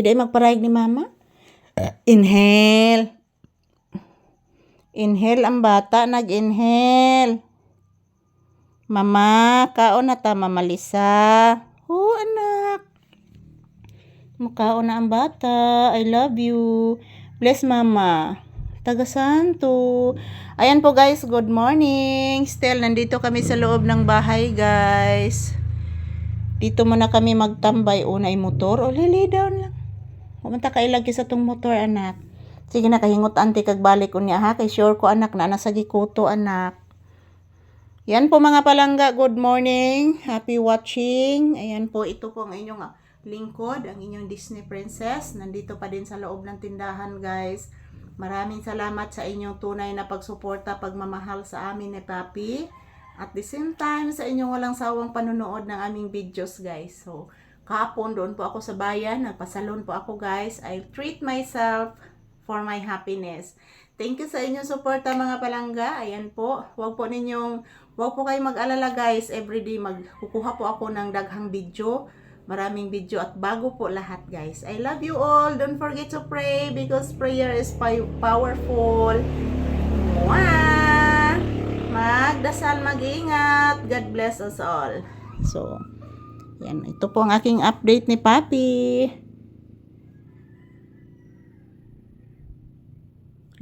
Di magparayag ni mama. Inhale. Inhale ang bata, nag-inhale. Mama, kaon na ta, Mama Lisa. Anak. Makaon na ang bata. I love you. Bless mama. Taga-santo. Ayan po guys, good morning. Still, nandito kami sa loob ng bahay guys. Dito muna kami magtambay. Una ay motor. Lili down lang. Kumanta kailagi sa tong motor anak. Sige na, kahingot anti kagbalik unya ha. Kay sure ko anak na nasa gikuto anak. Yan po mga palangga, good morning. Happy watching. Ayan po, ito po ang inyong lingkod, ang inyong Disney Princess. Nandito pa din sa loob ng tindahan guys. Maraming salamat sa inyong tunay na pagsuporta, pagmamahal sa amin ni Papi. At the same time, sa inyong walang sawang panunood ng aming videos guys. So, kahapon doon po ako sa bayan, nagpasalon po ako guys. I treat myself for my happiness. Thank you sa inyong suporta mga palangga. Ayan po, wag po kayong mag-alala guys. Everyday magkukuha po ako ng daghang video. Maraming video at bago po lahat guys. I love you all. Don't forget to pray because prayer is powerful. Mwah! Magdasal, mag-ingat. God bless us all. So, yan. Ito po ang aking update ni Papi.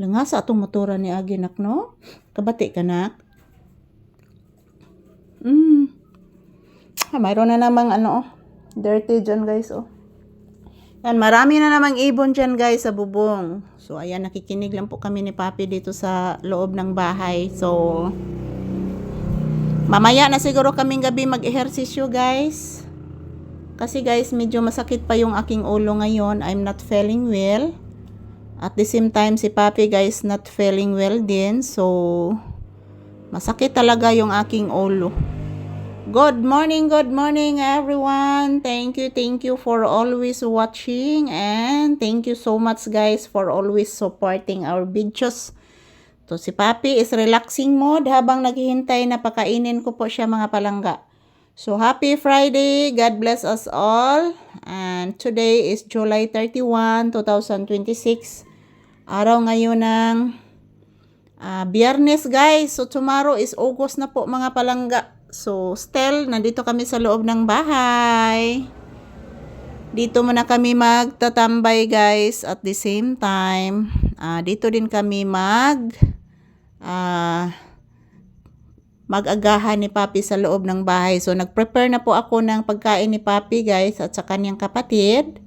Langas atong motora ni Aginak, no? Kabati ka, nak? Mayroon na namang dirty dyan, guys, oh. Yan, marami na namang ibon dyan, guys, sa bubong. So, ayan, nakikinig lang po kami ni Papi dito sa loob ng bahay. So, mamaya na siguro kaming gabi mag-ehersisyo, guys. Kasi, guys, medyo masakit pa yung aking ulo ngayon. I'm not feeling well. At the same time, si Papi guys not feeling well din. So, masakit talaga yung aking ulo. Good morning everyone. Thank you for always watching. And thank you so much guys for always supporting our videos. So, si Papi is relaxing mode habang naghihintay na pakainin ko po siya mga palangga. So, happy Friday. God bless us all. And today is July 31, 2026. Araw ngayon ng Biyernes guys. So tomorrow is August na po mga palangga. So still nandito kami sa loob ng bahay. Dito muna kami magtatambay guys. At the same time dito din kami mag-agahan ni Papi sa loob ng bahay. So nag-prepare na po ako ng pagkain ni Papi guys at sa kanyang kapatid.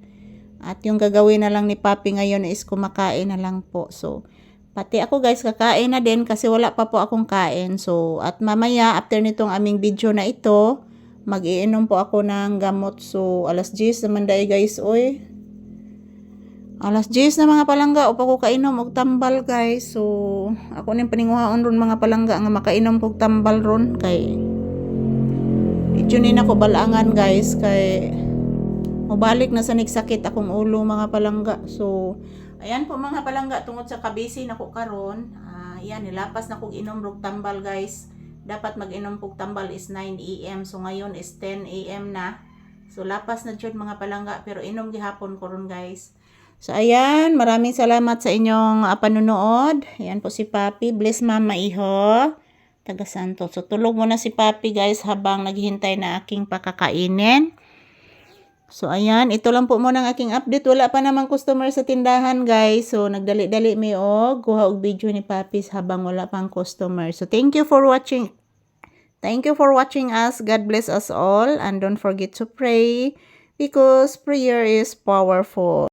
At yung gagawin na lang ni Papi ngayon is kumakain na lang po. So, pati ako guys kakain na din kasi wala pa po akong kain. So, at mamaya after nitong aming video na ito, mag-iinom po ako ng gamot. So, alas 10 naman dahil guys, oy. Alas 10 na mga palangga, upa ko kainom og tambal guys. So, ako ning paninguhaon ron mga palangga nga makainom og tambal ron kay itunin ako balangan guys kay mabalik na sa nagsakit akong ulo mga palangga. So, ayan po mga palangga, tungod sa kabisi na ko karon, ayan, nilapas na kog inom rog tambal guys. Dapat mag-inom kog tambal is 9 AM. So, ngayon is 10 AM na. So, lapas na dyan mga palangga, pero inom gihapon ko ron guys. So, ayan, maraming salamat sa inyong panunood. Ayan po si Papi. Bless mama iho. Taga Santo. So, tulog muna si Papi guys habang naghihintay na aking pakakainin. So, ayan. Ito lang po muna ang aking update. Wala pa namang customer sa tindahan, guys. So, nagdali-dali mi kuha og video ni Papis habang wala pang customer. So, thank you for watching. Thank you for watching us. God bless us all. And don't forget to pray because prayer is powerful.